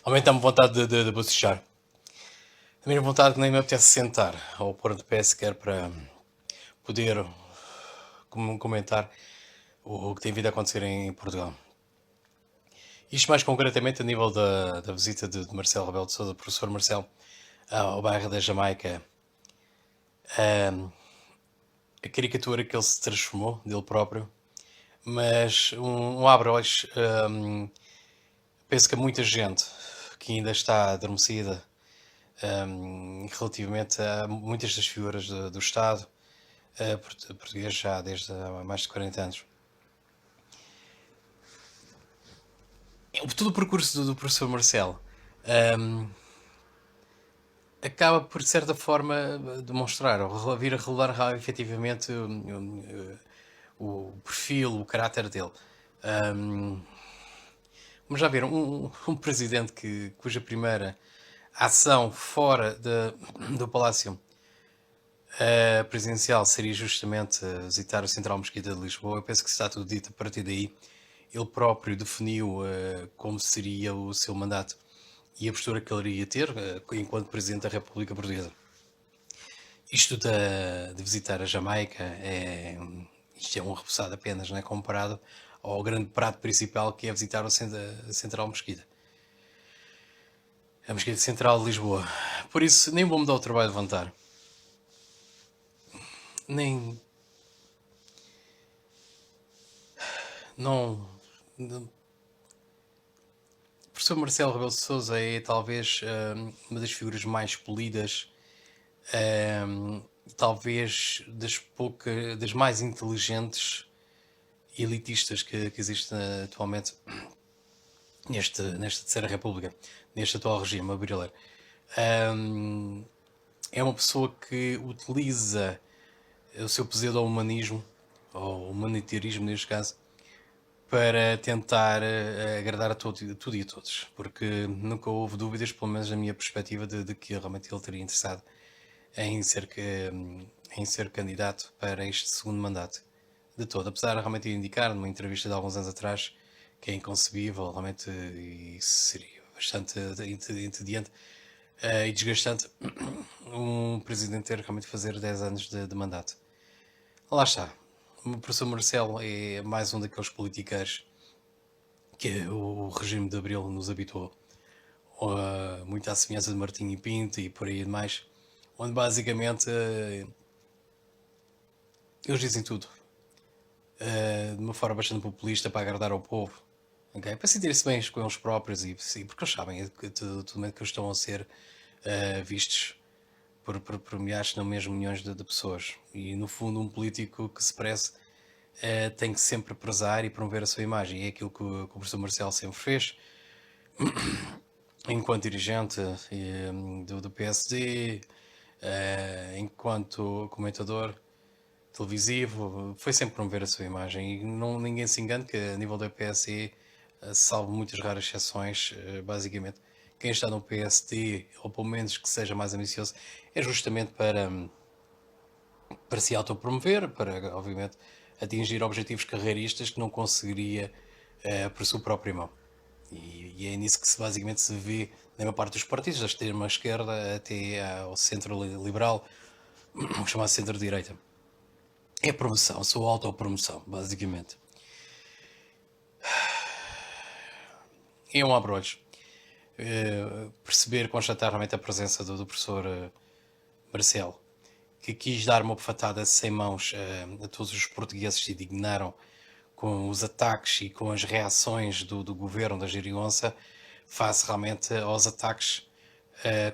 Aumenta-me vontade de bocejar. A minha vontade que nem me apetece sentar ou pôr de pé sequer para poder comentar o que tem vindo a acontecer em Portugal. Isto mais concretamente a nível da visita de Marcelo Rebelo de Sousa, professor Marcelo, ao bairro da Jamaica, a, a caricatura que ele se transformou dele próprio, mas um abre-olhos, penso que há muita gente que ainda está adormecida relativamente a muitas das figuras do Estado português já desde há mais de 40 anos. Todo o percurso do professor Marcelo hum, acaba por, de certa forma, demonstrar ou vir a revelar efetivamente o perfil, o caráter dele. Hum, Mas já viram, um presidente cuja primeira ação fora do Palácio presidencial seria justamente visitar o Central Mesquita de Lisboa. Eu penso que está tudo dito a partir daí. Ele próprio definiu como seria o seu mandato e a postura que ele iria ter enquanto Presidente da República Portuguesa. Isto de visitar a Jamaica isto é um repousado apenas, não é? Comparado ao grande prato principal que é visitar o Central Mesquita. A Mesquita Central de Lisboa. Por isso, nem vou me dar o trabalho de levantar. Nem. Não. O professor Marcelo Rebelo de Sousa é talvez uma das figuras mais polidas, talvez das mais inteligentes e elitistas que existem atualmente nesta Terceira República, neste atual regime brasileiro. É uma pessoa que utiliza o seu pseudo-humanismo, ou humanitarismo neste caso, para tentar agradar a tudo e a todos, porque nunca houve dúvidas, pelo menos na minha perspectiva, de que realmente ele teria interessado em ser, em ser candidato para este segundo mandato de todo. Apesar de realmente indicar numa entrevista de alguns anos atrás que é inconcebível, realmente, e seria bastante entediante e desgastante um presidente ter realmente fazer 10 anos de mandato. Lá está. O professor Marcelo é mais um daqueles politiqueiros que o regime de Abril nos habituou. Muito à semelhança de Martinho e Pinto e por aí demais, onde basicamente eles dizem tudo de uma forma bastante populista para agradar ao povo, okay? Para sentir-se bem com eles próprios e sim, porque eles sabem que tudo momento que eles estão a ser vistos por milhares, não mesmo milhões de pessoas. E no fundo, um político que se preze tem que sempre prezar e promover a sua imagem. E é aquilo que o professor Marcelo sempre fez, enquanto dirigente do PSD, enquanto comentador televisivo, foi sempre promover a sua imagem. E ninguém se engane que a nível da PSD, salvo muitas raras exceções, basicamente, quem está no PSD, ou pelo menos que seja mais ambicioso, é justamente para se autopromover, para, obviamente, atingir objetivos carreiristas que não conseguiria por sua própria mão. E é nisso que basicamente se vê na maior parte dos partidos, da extrema-esquerda até ao centro liberal, o chamado centro-direita. É promoção, sou autopromoção, basicamente. E é um abre-olhos. Perceber, constatar realmente a presença do professor Marcelo, que quis dar uma bofetada sem mãos a todos os portugueses que se indignaram com os ataques e com as reações do governo da Geringonça face realmente aos ataques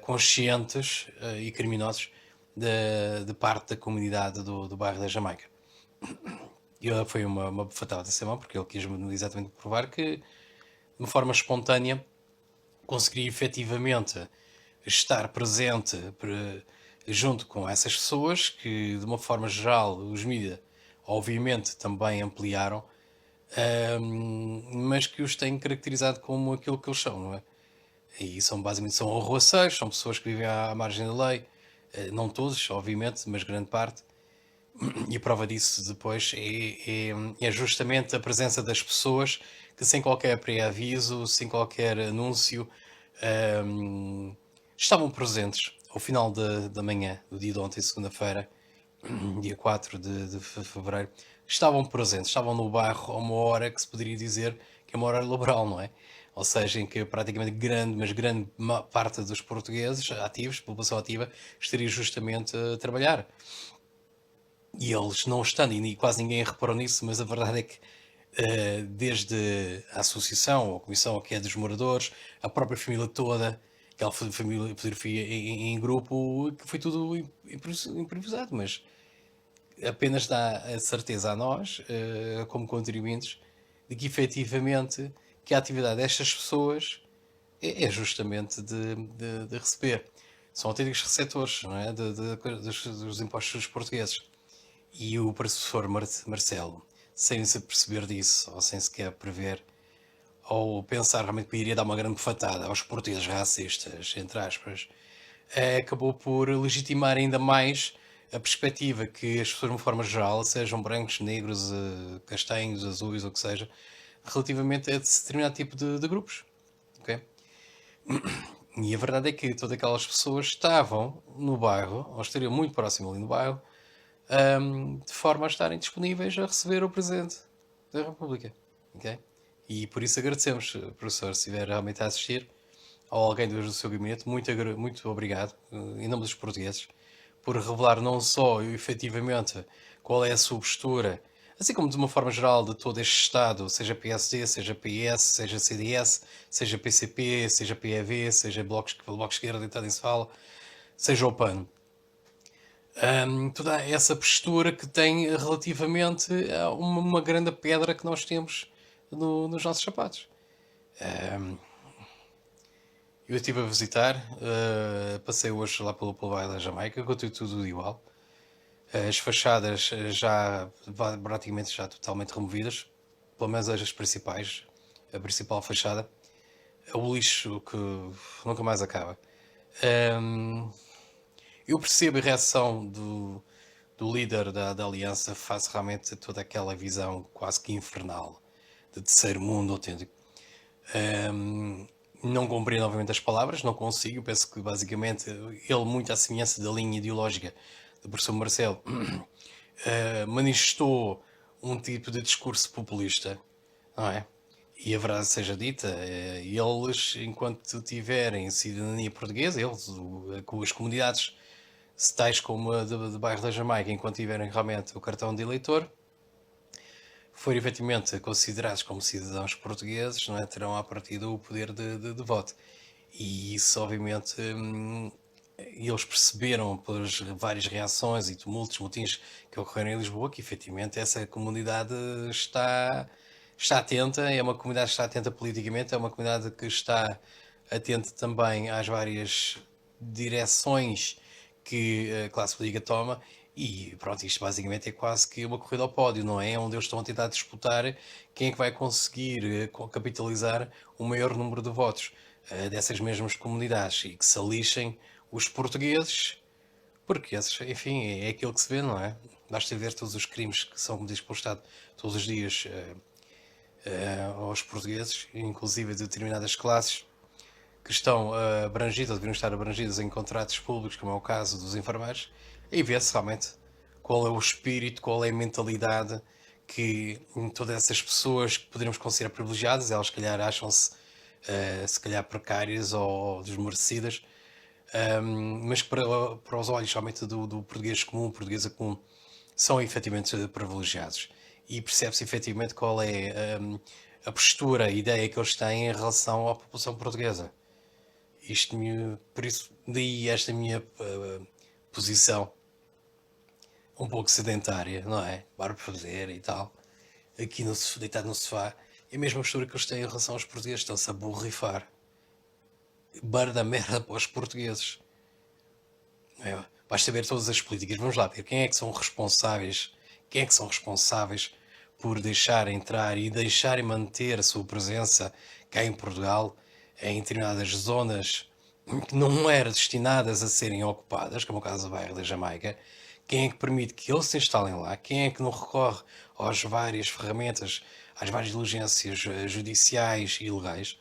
conscientes e criminosos de parte da comunidade do bairro da Jamaica. E foi uma bofetada sem mão, porque ele quis exatamente provar que, de uma forma espontânea, conseguiria efetivamente estar presente junto com essas pessoas que, de uma forma geral, os mídias obviamente também ampliaram, mas que os têm caracterizado como aquilo que eles são, não é? E são basicamente são arruaceiros, são pessoas que vivem à margem da lei, não todos, obviamente, mas grande parte. E a prova disso depois é justamente a presença das pessoas que, sem qualquer pré-aviso, sem qualquer anúncio, Ahm, estavam presentes ao final da manhã do dia de ontem, segunda-feira, dia 4 de fevereiro, estavam presentes, estavam no bairro a uma hora que se poderia dizer que é uma hora laboral, não é? Ou seja, em que praticamente grande, mas grande parte dos portugueses ativos, população ativa, estaria justamente a trabalhar. E eles não estando, e quase ninguém reparou nisso, mas a verdade é que desde a associação, ou a comissão que é dos moradores, a própria família toda, aquela família fotografia em grupo, que foi tudo improvisado, mas apenas dá a certeza a nós, como contribuintes, de que efetivamente que a atividade destas pessoas é justamente de receber. São autênticos receptores, não é? Dos impostos dos portugueses. E o professor Marcelo, sem se perceber disso, ou sem sequer prever, ou pensar realmente que iria dar uma grande bofetada aos portugueses racistas, entre aspas, acabou por legitimar ainda mais a perspectiva que as pessoas, de uma forma geral, sejam brancos, negros, castanhos, azuis, ou o que seja, relativamente a determinado tipo de grupos. Ok? E a verdade é que todas aquelas pessoas estavam no bairro, ou estariam muito próximo ali no bairro, de forma a estarem disponíveis a receber o Presidente da República. Ok? E por isso agradecemos, professor, se estiver realmente a assistir, ou alguém do seu gabinete, muito obrigado, em nome dos portugueses, por revelar não só efetivamente qual é a sua postura, assim como de uma forma geral de todo este Estado, seja PSD, seja PS, seja CDS, seja PCP, seja PEV, seja Bloco de Esquerda, e também se fala, seja o PAN. Toda essa postura que tem relativamente a uma grande pedra que nós temos nos nossos sapatos. Ahm, eu estive a visitar, passei hoje lá pelo bairro da Jamaica, continua tudo igual. As fachadas já praticamente já totalmente removidas, pelo menos as principais, a principal fachada. O lixo que nunca mais acaba. Ahm, eu percebo a reação do líder da Aliança face realmente a toda aquela visão quase que infernal de terceiro mundo autêntico. Ahm, não compreendo, obviamente, as palavras, não consigo. Penso que, basicamente, ele, muito à semelhança da linha ideológica do professor Marcelo, manifestou um tipo de discurso populista, não é? E a verdade seja dita, eles, enquanto tiverem cidadania portuguesa, eles, com as comunidades tais como a de bairro da Jamaica, enquanto tiverem realmente o cartão de eleitor, forem efetivamente considerados como cidadãos portugueses, não é? Terão a partir do poder de voto. E isso, obviamente, eles perceberam pelas várias reações e tumultos, motins que ocorreram em Lisboa, que efetivamente essa comunidade está atenta, é uma comunidade que está atenta politicamente, é uma comunidade que está atenta também às várias direções que a classe política toma. E pronto, isto basicamente é quase que uma corrida ao pódio, não é? Onde eles estão a tentar disputar quem é que vai conseguir capitalizar o maior número de votos dessas mesmas comunidades e que se alixem os portugueses, porque esses, enfim, é aquilo que se vê, não é? Basta ver todos os crimes que são cometidos pelo Estado todos os dias aos portugueses, inclusive de determinadas classes que estão abrangidas, ou deveriam estar abrangidas em contratos públicos, como é o caso dos enfermeiros, e vê-se realmente qual é o espírito, qual é a mentalidade que todas essas pessoas que poderíamos considerar privilegiadas, elas se calhar acham-se se calhar precárias ou desmerecidas, mas que para os olhos somente do português comum, portuguesa comum, são efetivamente privilegiados. E percebe-se efetivamente qual é a postura, a ideia que eles têm em relação à população portuguesa. Por isso, daí esta minha posição um pouco sedentária, não é? Barba fazer e tal, aqui no, deitado no sofá, é a mesma postura que eles têm em relação aos portugueses, estão-se a borrifar. Bar da merda para os portugueses. É, basta ver todas as políticas. Vamos lá ver quem é que são responsáveis, quem é que são responsáveis por deixar entrar e deixar e manter a sua presença cá em Portugal, em determinadas zonas que não eram destinadas a serem ocupadas, como o caso do bairro da Jamaica. Quem é que permite que eles se instalem lá? Quem é que não recorre às várias ferramentas, às várias diligências judiciais e legais?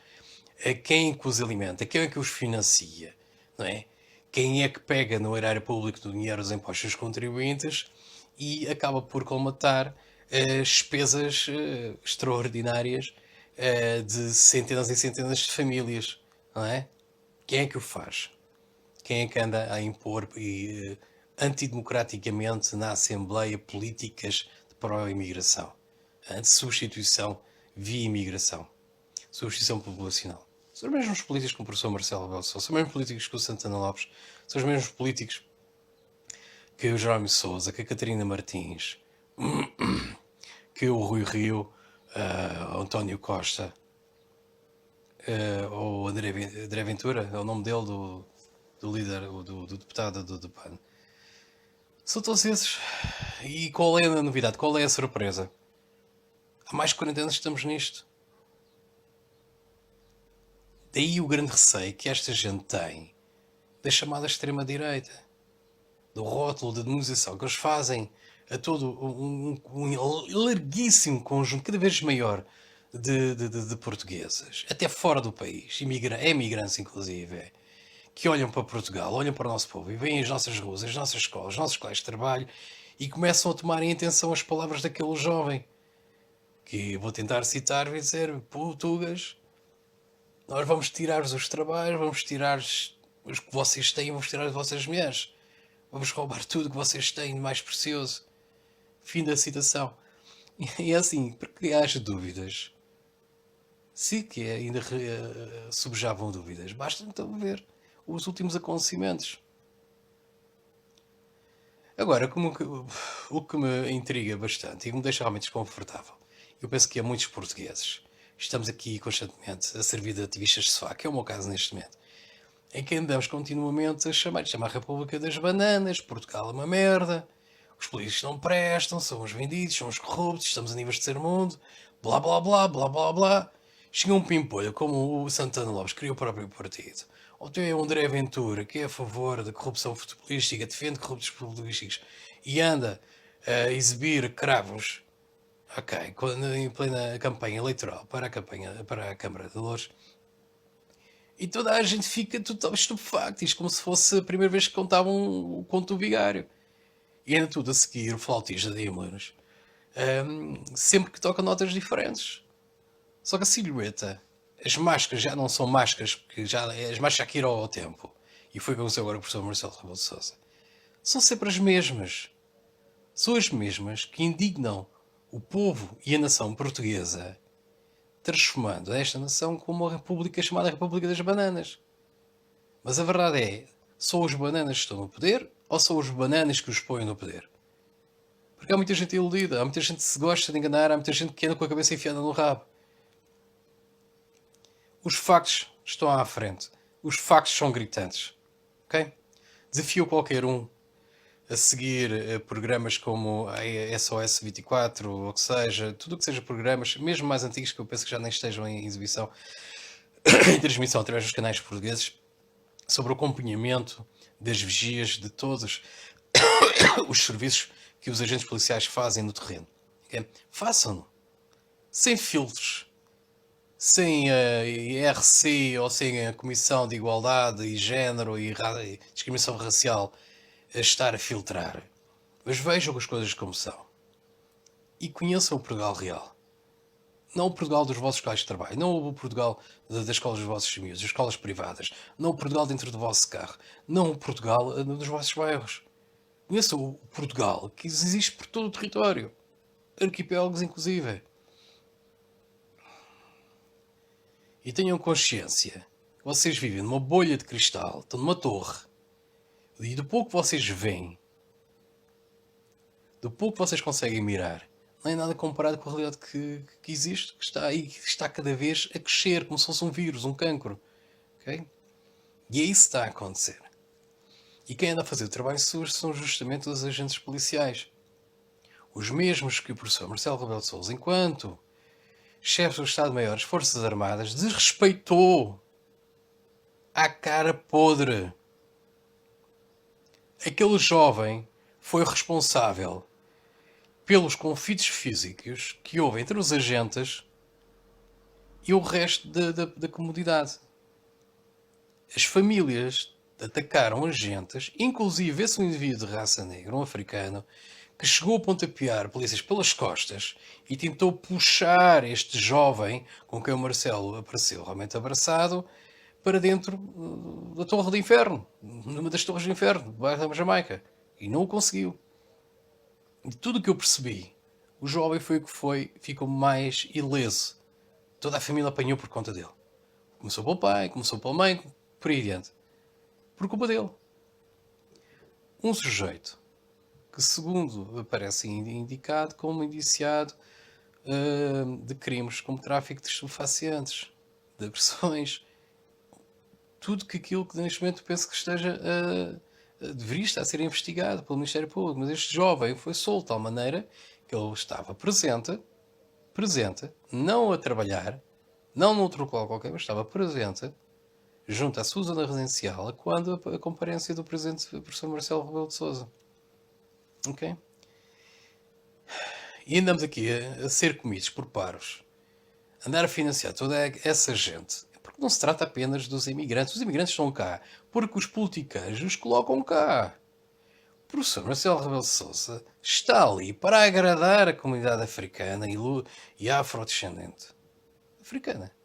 A quem é que os alimenta? Quem é que os financia? Não é? Quem é que pega no erário público do dinheiro dos impostos dos contribuintes e acaba por colmatar despesas extraordinárias de centenas e centenas de famílias, não é? Quem é que o faz? Quem é que anda a impor antidemocraticamente na Assembleia políticas de pró-imigração? De substituição via imigração. Substituição populacional. São os mesmos políticos que o professor Marcelo Rebelo de Sousa, são os mesmos políticos que o Santana Lopes, são os mesmos políticos que o Jerónimo Sousa, que a Catarina Martins, que o Rui Rio, o António Costa, ou André Ventura, é o nome dele, do líder, do deputado do PAN. São todos esses. E qual é a novidade? Qual é a surpresa? Há mais de 40 anos que estamos nisto. Daí o grande receio que esta gente tem da chamada extrema-direita, do rótulo de demonização que eles fazem a todo um larguíssimo conjunto, cada vez maior, de portugueses, até fora do país, imigrantes inclusive, que olham para Portugal, olham para o nosso povo e veem as nossas ruas, as nossas escolas, os nossos colégios de trabalho e começam a tomar em atenção as palavras daquele jovem, que vou tentar citar e dizer: Portugas, nós vamos tirar-vos os trabalhos, vamos tirar os que vocês têm, vamos tirar as vossas mulheres, vamos roubar tudo que vocês têm de mais precioso. Fim da citação. E é assim, porque haja dúvidas, se que ainda subjavam dúvidas, basta então ver os últimos acontecimentos. Agora, o que me intriga bastante e que me deixa realmente desconfortável, eu penso que há muitos portugueses, estamos aqui constantemente a servir de ativistas de sofá, que é o meu caso neste momento, em que andamos continuamente a chamar a República das Bananas, Portugal é uma merda, os políticos não prestam, somos vendidos, somos corruptos, estamos a níveis de ser mundo, blá blá blá, blá blá blá. Chega um pimpolho como o Santana Lopes, criou o próprio partido. Ou tem o André Ventura, que é a favor da corrupção futebolística, defende corruptos futebolísticos e anda a exibir cravos, ok, em plena campanha eleitoral para a Câmara de Louros. E toda a gente fica total estupefacto, isto como se fosse a primeira vez que contavam o conto do vigário. E ainda tudo a seguir o flautista de Himmler, sempre que toca notas diferentes. Só que a silhueta, as máscaras já não são máscaras, porque as máscaras já caíram ao tempo. E foi o que aconteceu agora com o professor Marcelo Rebelo de Sousa. São sempre as mesmas. São as mesmas que indignam o povo e a nação portuguesa, transformando esta nação como uma república chamada República das Bananas. Mas a verdade é, são os bananas que estão no poder ou são os bananas que os põem no poder? Porque há muita gente iludida, há muita gente que se gosta de enganar, há muita gente que anda com a cabeça enfiada no rabo. Os factos estão à frente. Os factos são gritantes. Ok? Desafio qualquer um a seguir programas como a SOS 24, ou que seja, tudo o que seja programas, mesmo mais antigos, que eu penso que já nem estejam em exibição, em transmissão através dos canais portugueses, sobre o acompanhamento das vigias de todos os serviços que os agentes policiais fazem no terreno. Okay? Façam-no. Sem filtros. Sem a IRC ou sem a Comissão de Igualdade e Género e Discriminação Racial a estar a filtrar. Mas vejam as coisas como são. E conheçam o Portugal real. Não o Portugal dos vossos locais de trabalho, não o Portugal das escolas dos vossos amigos, das escolas privadas, não o Portugal dentro do vosso carro, não o Portugal dos vossos bairros. Conheçam o Portugal que existe por todo o território, arquipélagos inclusive. E tenham consciência que vocês vivem numa bolha de cristal, estão numa torre, e do pouco que vocês veem, do pouco que vocês conseguem mirar, não é nada comparado com a realidade que existe, que está aí, que está cada vez a crescer, como se fosse um vírus, um cancro. Okay? E é isso que está a acontecer. E quem anda a fazer o trabalho sujo são justamente os agentes policiais. Os mesmos que o professor Marcelo Rebelo de Sousa, enquanto chefe do Estado-Maior das Forças Armadas, desrespeitou à cara podre. Aquele jovem foi o responsável pelos conflitos físicos que houve entre os agentes e o resto da comunidade. As famílias atacaram as gentas, inclusive esse um indivíduo de raça negra, um africano, que chegou a pontapear polícias pelas costas e tentou puxar este jovem com quem o Marcelo apareceu realmente abraçado para dentro da Torre do Inferno, numa das Torres do Inferno, do bairro da Jamaica. E não o conseguiu. E tudo o que eu percebi, o jovem foi o que foi, ficou mais ileso. Toda a família apanhou por conta dele. Começou pelo pai, começou pela mãe, por aí adiante. Por culpa dele. Um sujeito que, segundo parece indicado, como indiciado de crimes como tráfico de estupefacientes, de agressões, tudo que aquilo que neste momento penso que esteja deveria estar a ser investigado pelo Ministério Público, mas este jovem foi solto de tal maneira que ele estava presente, não a trabalhar, não noutro local qualquer, mas estava presente, junto à sua zona residencial, quando a comparência do Presidente Professor Marcelo Rebelo de Sousa. Ok? E andamos aqui a ser comidos por paros, andar a financiar toda essa gente, porque não se trata apenas dos imigrantes. Os imigrantes estão cá porque os politicais os colocam cá. O professor Marcelo Rebelo de Sousa está ali para agradar a comunidade africana e afrodescendente. Africana.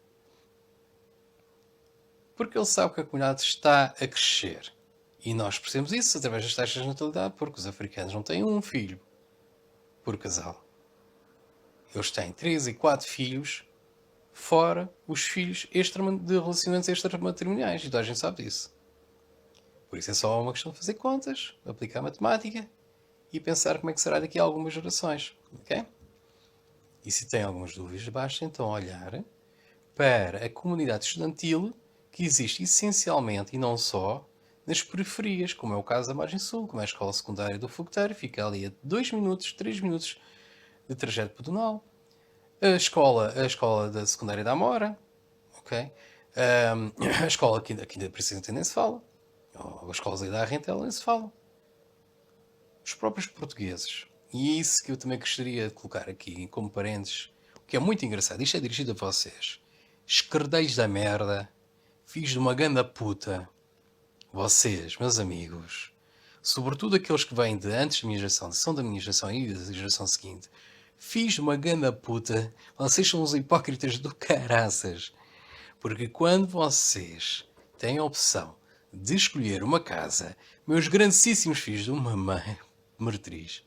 Porque ele sabe que a comunidade está a crescer. E nós percebemos isso através das taxas de natalidade, porque os africanos não têm um filho por casal. Eles têm 3 e 4 filhos, fora os filhos de relacionamentos extramatrimoniais. E toda a gente sabe disso. Por isso é só uma questão de fazer contas, aplicar matemática e pensar como é que será daqui a algumas gerações. Ok? E se tem algumas dúvidas, basta então olhar para a comunidade estudantil que existe essencialmente e não só nas periferias, como é o caso da Margem Sul, como é a escola secundária do Fogueteiro, fica ali a 2 minutos, 3 minutos de trajeto pedonal. A escola da secundária da Amora, ok? A escola aqui da Presidente nem se fala. Ou as escolas aí da Arrentela nem se falam. Os próprios portugueses. E é isso que eu também gostaria de colocar aqui como parênteses, o que é muito engraçado. Isto é dirigido a vocês. Esquerdeiros da merda, filhos de uma ganda puta. Vocês, meus amigos, sobretudo aqueles que vêm de antes da minha geração, são da minha geração e da geração seguinte, filhos de uma ganda puta, vocês são os hipócritas do caraças. Porque quando vocês têm a opção de escolher uma casa, meus grandíssimos filhos de uma mãe meretriz,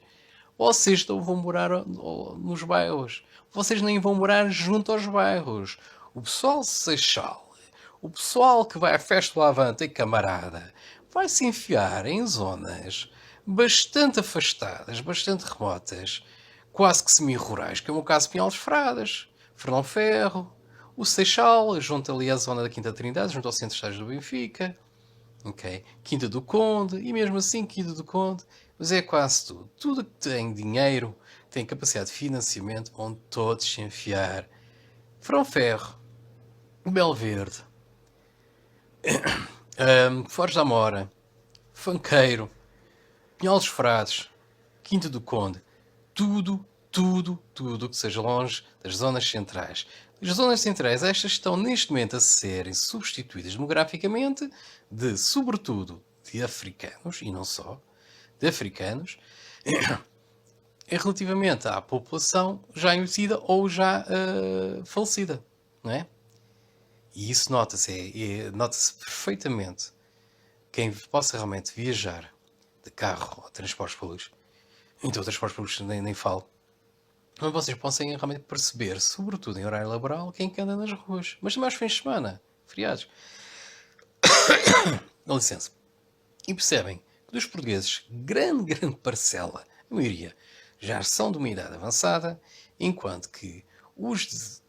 vocês não vão morar nos bairros. Vocês nem vão morar junto aos bairros. O pessoal seixal, o pessoal que vai à festa do Avante e camarada, vai se enfiar em zonas bastante afastadas, bastante remotas, quase que semi-rurais, que é o meu caso de Pinhal dos Fradas, Fernão Ferro, o Seixal, junto ali à zona da Quinta Trindade, junto ao Centro de Estágios do Benfica, ok? Quinta do Conde, e mesmo assim Quinta do Conde, mas é quase tudo. Tudo que tem dinheiro, tem capacidade de financiamento, vão todos se enfiar. Fernão Ferro, Belo Verde, Foz da Mora, Fanqueiro, Pinhal dos Frades, Quinta do Conde, tudo que seja longe das zonas centrais. As zonas centrais, estas estão neste momento a serem substituídas demograficamente sobretudo, de africanos, e não só, de africanos, relativamente à população já envelhecida ou já falecida, não é? E isso nota-se perfeitamente. Quem possa realmente viajar de carro ou transportes públicos, então transportes públicos nem falo, mas vocês possam realmente perceber, sobretudo em horário laboral, quem que anda nas ruas. Mas também aos fins de semana, feriados. Dá licença. E percebem que dos portugueses, grande parcela, a maioria, já são de uma idade avançada, enquanto que os,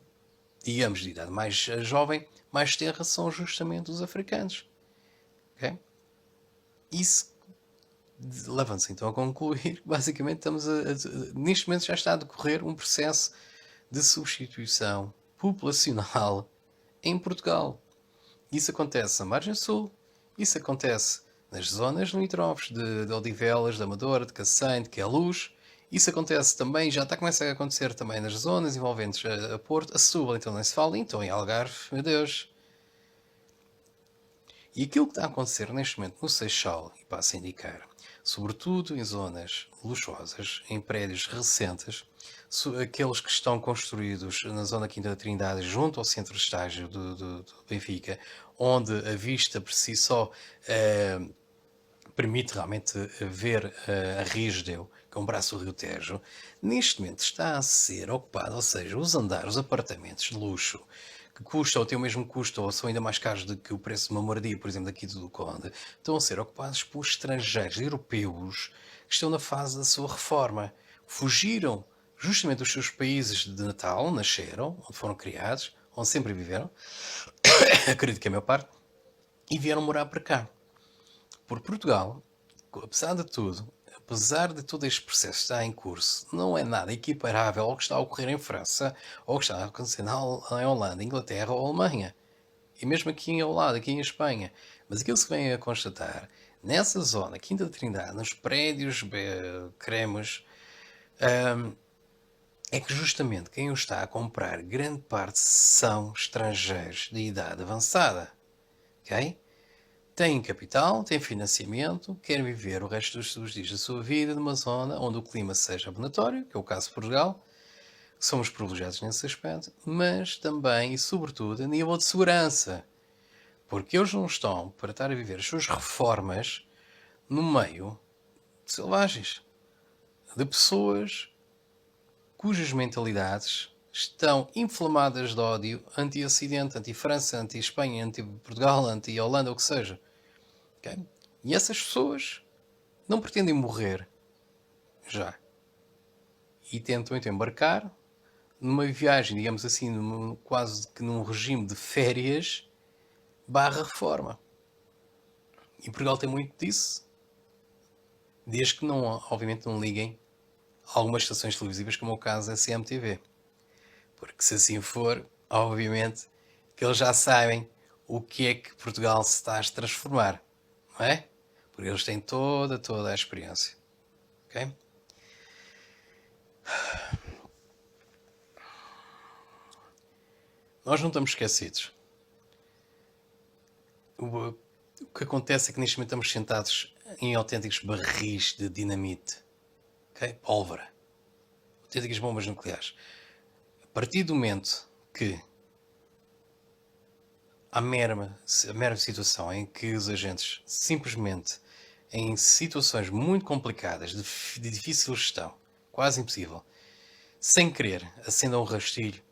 digamos, de idade mais jovem, mais terra, são justamente os africanos. Ok? Isso leva-nos então a concluir, basicamente neste momento já está a decorrer um processo de substituição populacional em Portugal. Isso acontece na Margem Sul, isso acontece nas zonas limítrofes de Odivelas, de Amadora, de Cacém, de Queluz, Isso acontece também, já está começa a acontecer também nas zonas envolventes a Porto, a Setúbal, então nem se fala, então em Algarve, meu Deus. E aquilo que está a acontecer neste momento no Seixal, e passo a indicar, sobretudo em zonas luxuosas, em prédios recentes, aqueles que estão construídos na zona Quinta da Trindade, junto ao centro de estágio do Benfica, onde a vista por si só eh, permite realmente ver a Risdeu, que é um braço do Rio Tejo, neste momento está a ser ocupado, ou seja, os andares, os apartamentos de luxo, que custam ou têm o mesmo custo ou são ainda mais caros do que o preço de uma moradia, por exemplo, daqui do Conde, estão a ser ocupados por estrangeiros europeus que estão na fase da sua reforma. Fugiram justamente dos seus países de Natal, nasceram, onde foram criados, onde sempre viveram, acredito que é a maior parte, e vieram morar para cá. Por Portugal, apesar de tudo, apesar de todo este processo estar em curso, não é nada equiparável ao que está a ocorrer em França, ou ao que está a acontecer em Holanda, Inglaterra ou Alemanha. E mesmo aqui ao lado, aqui em Espanha. Mas aquilo que se vem a constatar, nessa zona, Quinta da Trindade, nos prédios cremos, é que justamente quem o está a comprar, grande parte são estrangeiros de idade avançada. Ok? Têm capital, têm financiamento, querem viver o resto dos dias da sua vida numa zona onde o clima seja abonatório, que é o caso de Portugal, somos privilegiados nesse aspecto, mas também e sobretudo a nível de segurança, porque eles não estão para estar a viver as suas reformas no meio de selvagens, de pessoas cujas mentalidades estão inflamadas de ódio anti-Ocidente, anti-França, anti-Espanha, anti-Portugal, anti-Holanda, o que seja. Okay? E essas pessoas não pretendem morrer já. E tentam então embarcar numa viagem, digamos assim, quase que num regime de férias barra reforma. E Portugal tem muito disso, desde que não, obviamente, não liguem a algumas estações televisivas, como é o caso da CMTV. Porque se assim for, obviamente, que eles já sabem o que é que Portugal se está a transformar, não é? Porque eles têm toda a experiência. Ok? Nós não estamos esquecidos. O que acontece é que neste momento estamos sentados em autênticos barris de dinamite. Okay? Pólvora. Autênticas bombas nucleares. A partir do momento que a mera situação em que os agentes simplesmente, em situações muito complicadas, de difícil gestão, quase impossível, sem querer, acendam um rastilho,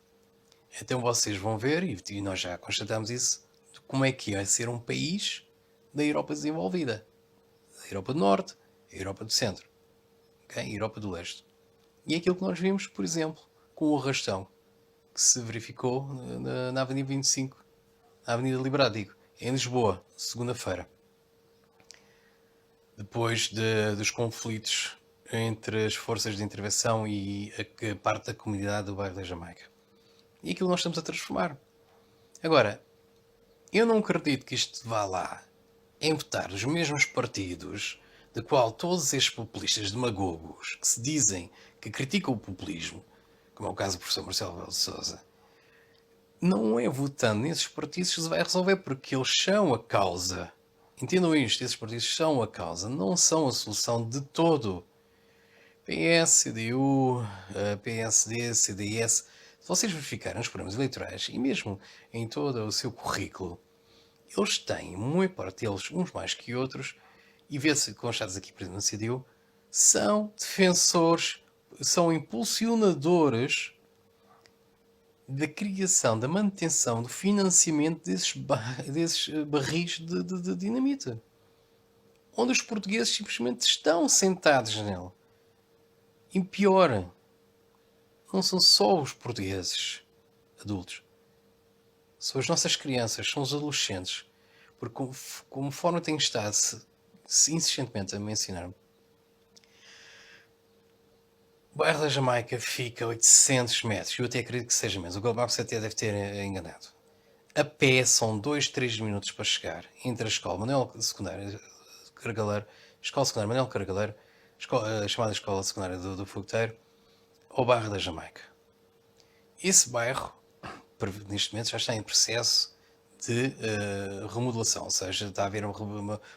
então vocês vão ver, e nós já constatamos isso, de como é que é ser um país da Europa desenvolvida. Da Europa do Norte, a Europa do Centro, okay? A Europa do Leste. E é aquilo que nós vimos, por exemplo, com o arrastão que se verificou na Avenida 25, na Avenida Liberdade, digo, em Lisboa, segunda-feira. Depois dos conflitos entre as forças de intervenção e a parte da comunidade do bairro da Jamaica. E aquilo nós estamos a transformar. Agora, eu não acredito que isto vá lá em votar os mesmos partidos de qual todos estes populistas demagogos que se dizem que criticam o populismo, como é o caso do professor Marcelo Rebelo de Sousa, não é votando nesses partidos que se vai resolver, porque eles são a causa. Entendam isto, esses partidos são a causa, não são a solução de todo. PS, CDU, PSD, CDS, se vocês verificarem os programas eleitorais e mesmo em todo o seu currículo, eles têm, muito parte deles, uns mais que outros, e vê-se constados aqui, por exemplo, na CDU, são defensores, são impulsionadores da criação, da manutenção, do financiamento desses barris de dinamite. Onde os portugueses simplesmente estão sentados nele. E pior, não são só os portugueses adultos. São as nossas crianças, são os adolescentes. Porque conforme tenho estado insistentemente a mencionar, o bairro da Jamaica fica a 800 metros. Eu até acredito que seja menos. O Google Maps até deve ter enganado. A pé são 2, 3 minutos para chegar entre a escola Manuel Secundária Cargaleiro, Escola Secundária Manuel Cargaleiro, a chamada Escola Secundária do Fogoteiro, ao bairro da Jamaica. Esse bairro, neste momento, já está em processo de remodelação, ou seja, está a haver um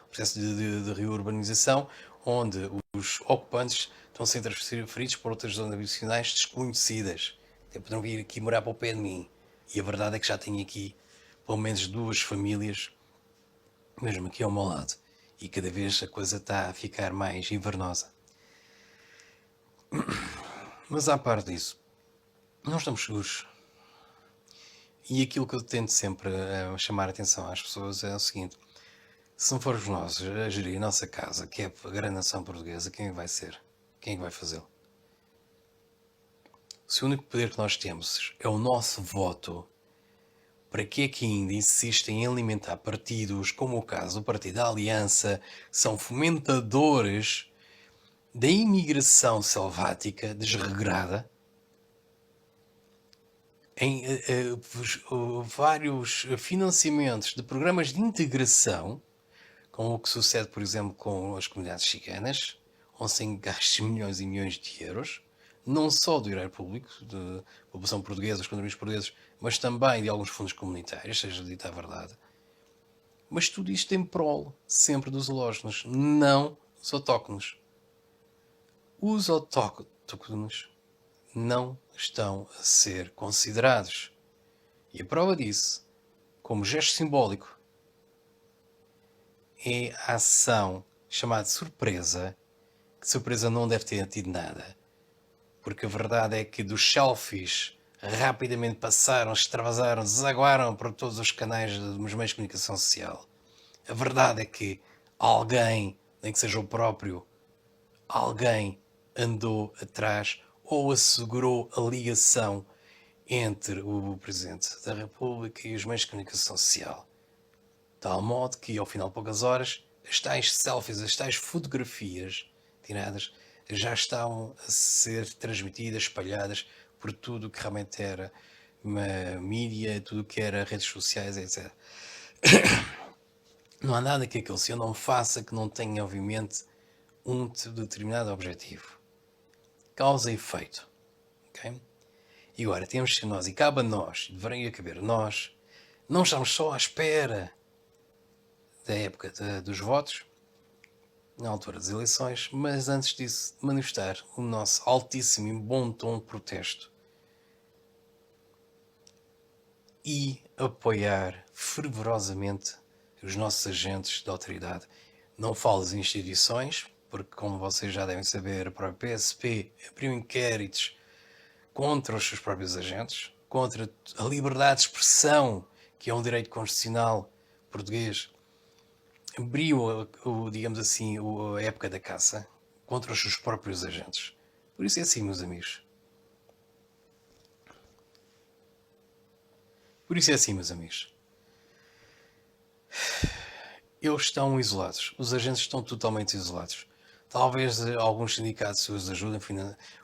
processo de reurbanização, onde os ocupantes estão a ser transferidos para outras zonas habitacionais desconhecidas. Até poderão vir aqui morar para o pé de mim. E a verdade é que já tenho aqui pelo menos 2 famílias, mesmo aqui ao meu lado. E cada vez a coisa está a ficar mais invernosa. Mas à parte disso, não estamos seguros. E aquilo que eu tento sempre chamar a atenção às pessoas é o seguinte: se não formos nós a gerir a nossa casa, que é a grande nação portuguesa, quem é que vai ser? Quem é que vai fazê-lo? Se o único poder que nós temos é o nosso voto, para que é que ainda insistem em alimentar partidos, como o caso do Partido da Aliança, que são fomentadores da imigração selvática desregrada, em vários financiamentos de programas de integração, como o que sucede, por exemplo, com as comunidades ciganas, onde se gastam milhões e milhões de euros, não só do erário público, da população portuguesa, dos condomínios portugueses, mas também de alguns fundos comunitários, seja dita a verdade. Mas tudo isto em prol sempre dos halógenos, não dos autóctonos. Os autóctonos não estão a ser considerados. E a prova disso, como gesto simbólico, é a ação chamada surpresa, que surpresa não deve ter tido nada. Porque a verdade é que dos selfies rapidamente passaram, extravasaram, desaguaram para todos os canais dos meios de comunicação social. A verdade é que alguém, nem que seja o próprio, alguém andou atrás ou assegurou a ligação entre o Presidente da República e os meios de comunicação social. De tal modo que, ao final de poucas horas, as tais selfies, as tais fotografias tiradas já estavam a ser transmitidas, espalhadas por tudo o que realmente era mídia, tudo o que era redes sociais, etc. Não há nada que aquele senhor não faça que não tenha, obviamente, um determinado objetivo. Causa e efeito. Okay? E agora temos que ser nós, e cabe a nós, deveria caber a nós, não estamos só à espera da época dos votos, na altura das eleições, mas antes disso, manifestar o nosso altíssimo e bom tom de protesto e apoiar fervorosamente os nossos agentes de autoridade. Não falo das instituições, porque, como vocês já devem saber, a própria PSP abriu inquéritos contra os seus próprios agentes, contra a liberdade de expressão, que é um direito constitucional português, abriu, digamos assim, a época da caça contra os seus próprios agentes. Por isso é assim, meus amigos. Por isso é assim, meus amigos. Eles estão isolados. Os agentes estão totalmente isolados. Talvez alguns sindicatos os ajudem,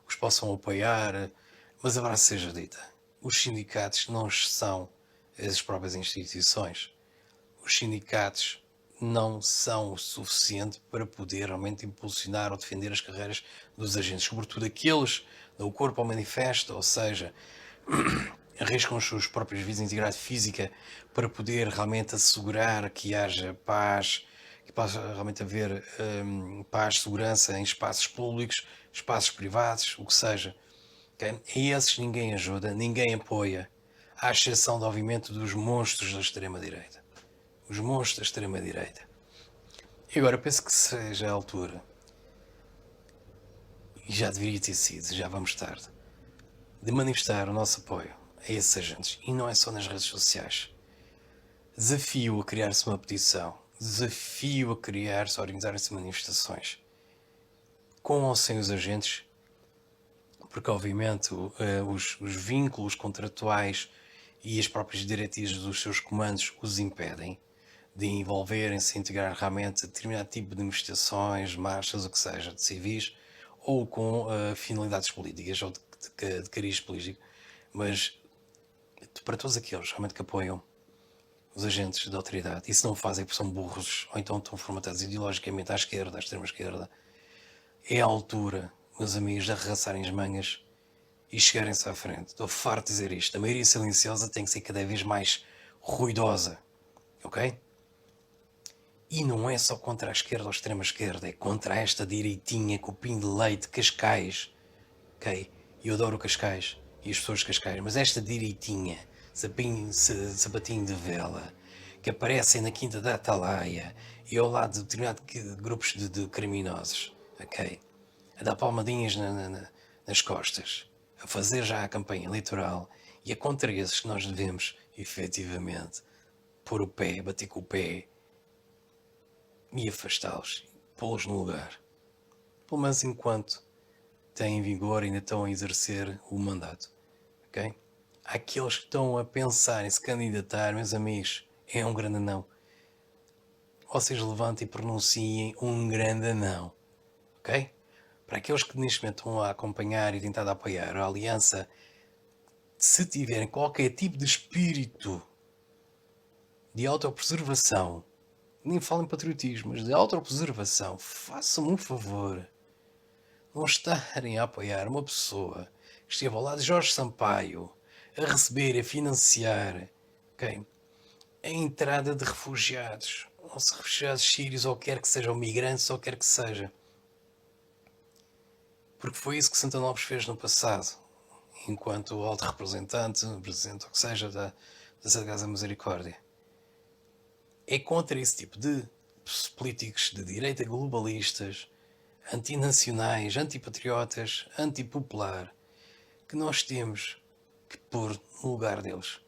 os possam apoiar, mas a verdade seja dita. Os sindicatos não são as próprias instituições. Os sindicatos não são o suficiente para poder realmente impulsionar ou defender as carreiras dos agentes, sobretudo aqueles do corpo ao manifesto, ou seja, arriscam os seus próprios vidas de integridade física para poder realmente assegurar que haja paz, que possa realmente haver paz, segurança em espaços públicos, espaços privados, o que seja. Okay? A esses ninguém ajuda, ninguém apoia, à exceção, obviamente, dos monstros da extrema-direita. Os monstros da extrema-direita. E agora penso que seja a altura, e já deveria ter sido, já vamos tarde, de manifestar o nosso apoio a esses agentes. E não é só nas redes sociais. Desafio a criar-se uma petição. Desafio a criar-se, a organizarem-se manifestações. Com ou sem os agentes, porque obviamente os vínculos contratuais e as próprias diretrizes dos seus comandos os impedem de envolverem-se, integrar realmente determinado tipo de manifestações, marchas, o que seja, de civis, ou com finalidades políticas, ou de cariz político, mas para todos aqueles realmente que apoiam os agentes da autoridade, e se não o fazem porque são burros, ou então estão formatados ideologicamente à esquerda, à extrema-esquerda, É a altura, meus amigos, de arregaçarem as mangas e chegarem-se à frente. Estou farto de dizer isto. A maioria silenciosa tem que ser cada vez mais ruidosa, ok? E não é só contra a esquerda ou a extrema-esquerda, é contra esta direitinha, copinho de leite, Cascais, ok? Eu adoro Cascais e as pessoas de Cascais, mas esta direitinha, sapatinho de vela, que aparecem na Quinta da Atalaia e ao lado de determinados grupos de criminosos, ok? A dar palmadinhas nas costas, a fazer já a campanha eleitoral, e é contra esses que nós devemos, efetivamente, pôr o pé, bater com o pé e afastá-los, pô-los no lugar. Pelo menos enquanto têm vigor e ainda estão a exercer o mandato, ok? Aqueles que estão a pensar em se candidatar, meus amigos, é um grande não. Vocês levantem e pronunciem um grande não, ok? Para aqueles que neste momento estão a acompanhar e tentar apoiar a aliança, se tiverem qualquer tipo de espírito de autopreservação, nem falo em patriotismo, mas de autopreservação, façam-me um favor. Não estarem a apoiar uma pessoa que esteve ao lado de Jorge Sampaio a receber, a financiar, ok, a entrada de refugiados, ou se refugiados sírios, ou quer que sejam migrantes, ou quer que seja. Porque foi isso que Santana Lopes fez no passado, enquanto alto representante, presidente, ou que seja, da Santa Casa Misericórdia. É contra esse tipo de políticos de direita globalistas, antinacionais, antipatriotas, antipopular, que nós temos que pôr no lugar deles.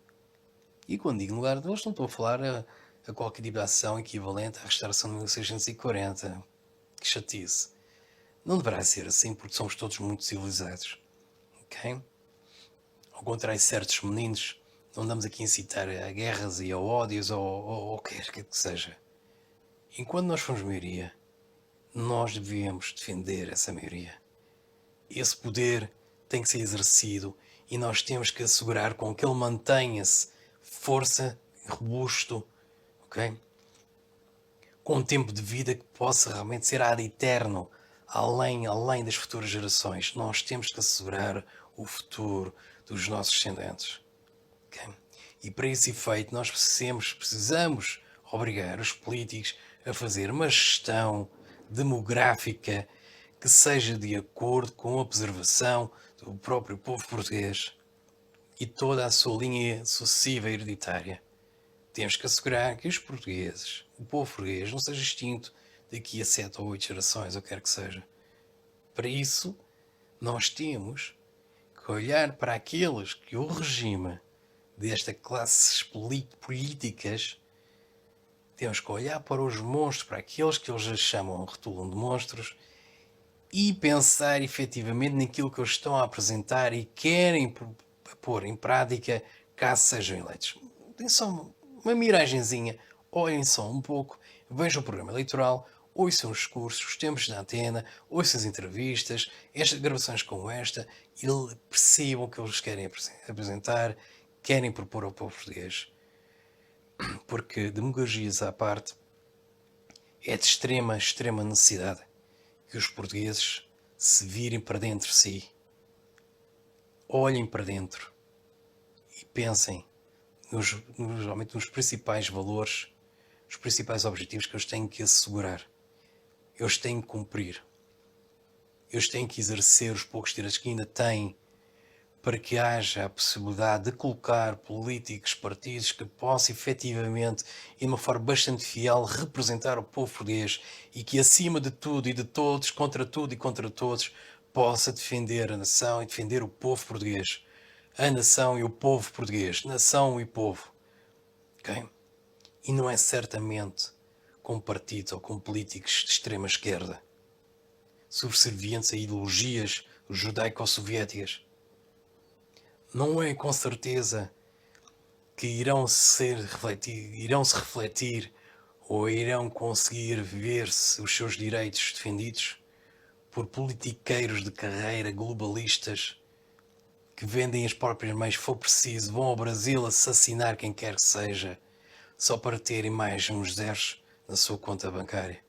E quando digo no lugar deles, não estou a falar a qualquer tipo de ação equivalente à restauração de 1640. Que chatice. Não deverá ser assim, porque somos todos muito civilizados. Ok? Ao contrário de certos meninos, não andamos aqui a incitar a guerras e a ódios ou o que quer que seja. Enquanto nós formos maioria, nós devemos defender essa maioria. Esse poder tem que ser exercido e nós temos que assegurar com que ele mantenha-se força, robusto, ok? Com um tempo de vida que possa realmente ser ad eterno, além das futuras gerações. Nós temos que assegurar o futuro dos nossos descendentes. Okay? E para esse efeito nós precisamos obrigar os políticos a fazer uma gestão demográfica que seja de acordo com a preservação do próprio povo português e toda a sua linha sucessiva hereditária. Temos que assegurar que os portugueses, o povo português, não seja extinto daqui a 7 ou 8 gerações, ou quer que seja. Para isso, nós temos que olhar para aqueles que o regime desta classes políticas, temos que olhar para os monstros, para aqueles que eles chamam, rotulam de monstros, e pensar efetivamente naquilo que eles estão a apresentar e querem pôr em prática caso sejam eleitos. Tem só uma miragenzinha, olhem só um pouco, vejam o programa eleitoral, ouçam os discursos, os tempos da antena, ouçam as entrevistas, estas gravações como esta, e percebam o que eles querem apresentar, querem propor ao povo português. Porque demagogias à parte, é de extrema necessidade que os portugueses se virem para dentro de si, olhem para dentro e pensem realmente nos principais valores, os principais objetivos que eles têm que assegurar, eles têm que cumprir, eles têm que exercer os poucos direitos que ainda têm, para que haja a possibilidade de colocar políticos, partidos que possam efetivamente e de uma forma bastante fiel representar o povo português e que acima de tudo e de todos, contra tudo e contra todos, possa defender a nação e defender o povo português. A nação e o povo português. Nação e povo. Ok? E não é certamente com partidos ou com políticos de extrema esquerda, subservientes a ideologias judaico-soviéticas. Não é com certeza que irão-se refletir ou irão conseguir ver-se os seus direitos defendidos por politiqueiros de carreira globalistas que vendem as próprias mães, se for preciso, vão ao Brasil assassinar quem quer que seja, só para terem mais uns zeros na sua conta bancária.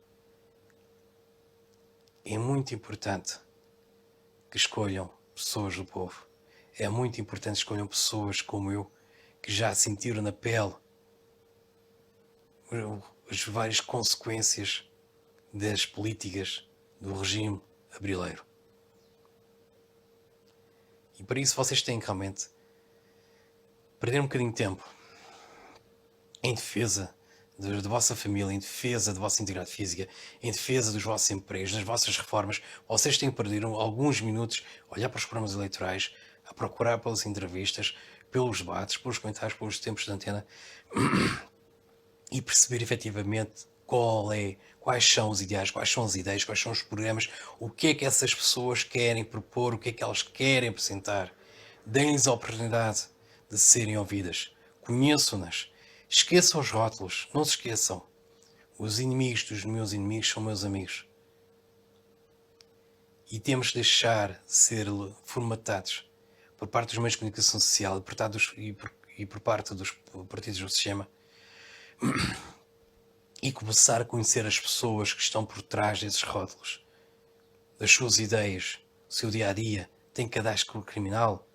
É muito importante que escolham pessoas do povo. É muito importante que escolham pessoas como eu, que já sentiram na pele as várias consequências das políticas do regime abrileiro. E para isso vocês têm que realmente perder um bocadinho de tempo em defesa da vossa família, em defesa da vossa integridade física, em defesa dos vossos empregos, das vossas reformas. Vocês têm que perder alguns minutos a olhar para os programas eleitorais, a procurar pelas entrevistas, pelos debates, pelos comentários, pelos tempos de antena e perceber efetivamente quais são os ideais, quais são as ideias, quais são os programas, o que é que essas pessoas querem propor, o que é que elas querem apresentar. Deem-lhes a oportunidade de serem ouvidas. Conheçam-nas. Esqueçam os rótulos. Não se esqueçam. Os inimigos dos meus inimigos são meus amigos. E temos de deixar de ser formatados por parte dos meios de comunicação social e por parte dos partidos do sistema e começar a conhecer as pessoas que estão por trás desses rótulos, das suas ideias, do seu dia-a-dia. Têm cadastro criminal?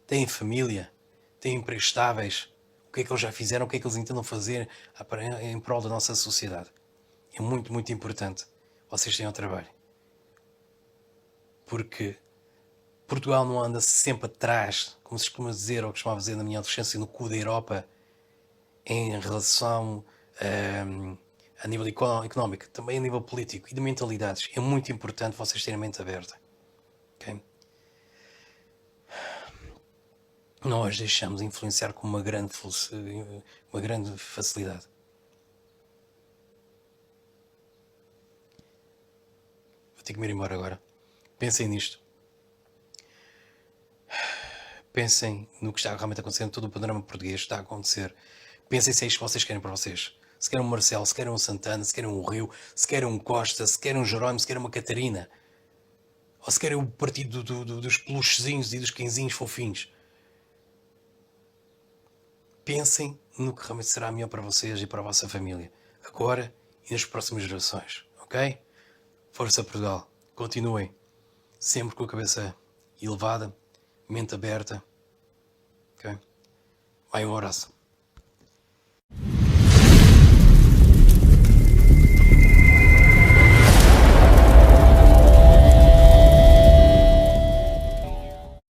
Têm família? Têm empregos estáveis? O que é que eles já fizeram? O que é que eles intentam fazer em prol da nossa sociedade? É muito, muito importante vocês tenham trabalho. Porque Portugal não anda sempre atrás, como se costuma dizer, ou costumava dizer na minha adolescência, no cu da Europa, em relação a nível económico, também a nível político e de mentalidades. É muito importante vocês terem a mente aberta. Okay? Nós deixamos influenciar com uma grande facilidade. Vou ter que me ir embora agora. Pensem nisto. Pensem no que está realmente acontecendo. Todo o panorama português está a acontecer. Pensem se é isto que vocês querem para vocês. Se querem um Marcelo, se querem um Santana, se querem um Rio, se querem um Costa, se querem um Jerónimo, se querem uma Catarina. Ou se querem o partido dos peluchezinhos e dos quinzinhos fofinhos. Pensem no que realmente será melhor para vocês e para a vossa família. Agora e nas próximas gerações. Ok? Força Portugal. Continuem. Sempre com a cabeça elevada, mente aberta. Ok? Vai, um abraço.